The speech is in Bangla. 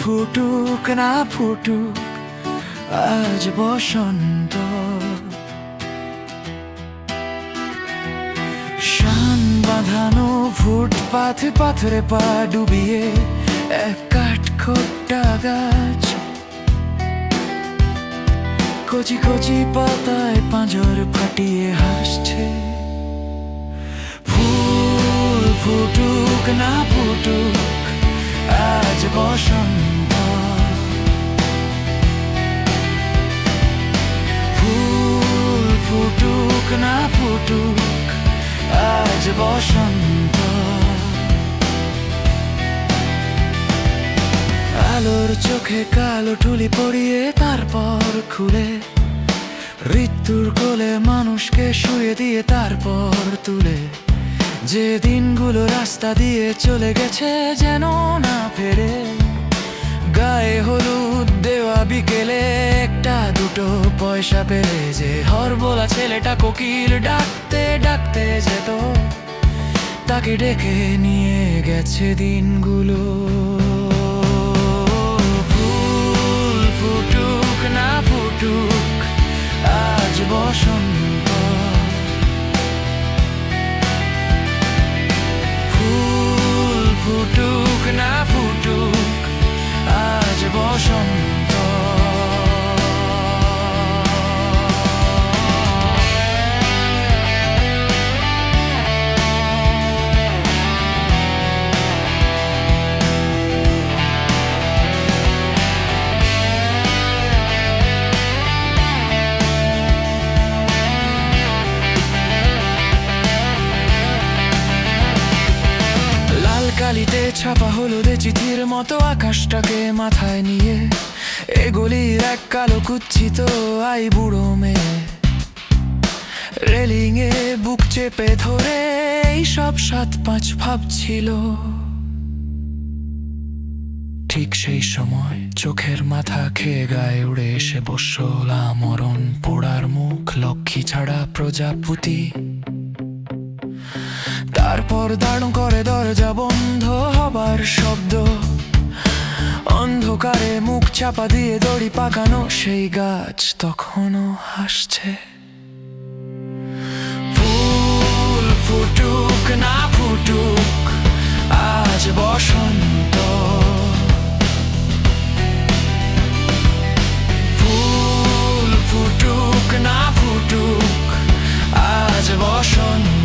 ফুটুক না ফুটুক আজ বসন্ত, শান বাঁধানো ফুটপাথে পাথরে পা ডুবিয়ে এক কাঠখোট্টা গাছ, কচি কচি পাতায় পাঁজর ফাটিয়ে হাসছে। ফুল ফুটুক না ফুটুক আজ বসন্ত, ফুল ফুটুক না ফুটুক আজ বসন্ত। আলোর চোখে কালো ঠুলি পড়িয়ে তারপর খুলে, ঋতুর কোলে মানুষকে শুয়ে দিয়ে তারপর তুলে, যে দিনগুলো রাস্তা দিয়ে চলে গেছে যেন না ফেরে। গায়ে হলুদ দেওয়া বিকেলে একটা দুটো পয়সা পেলে যে হরবোলা ছেলেটা কোকিল ডাকতে ডাকতে যেত, তাকে ডেকে নিয়ে গেছে দিনগুলো। ফুল ফুটুক না ফুটুক আজ বসন্ত, ফুল ফুটুক না ফুটুক আজ বসন্ত। কালিতে ছাপা হলুদে চিঠির মতো আকাশটাকে মাথায় নিয়ে এগুলির এক কালো কুচ্ছিত আই বুড়ো মেয়ে, রেলিং এ বুক চেপে ধরে এই সব ৭-৫ ভাবছিল। ঠিক সেই সময় চোখের মাথা খেয়ে গায়ে উড়ে এসে বসল আমরণ পোড়ার মুখ লক্ষ্মী ছাড়া প্রজাপতি। তারপর দাঁড় করে দরজা বন্ধ হবার শব্দ, অন্ধকারে মুখ চাপা দিয়ে দড়ি পাকানো সেই গাছ তখনও হাসছে। ফুল ফুটুক না ফুটুক আজ বসন্ত, ফুল ফুটুক না ফুটুক আজ বসন্ত।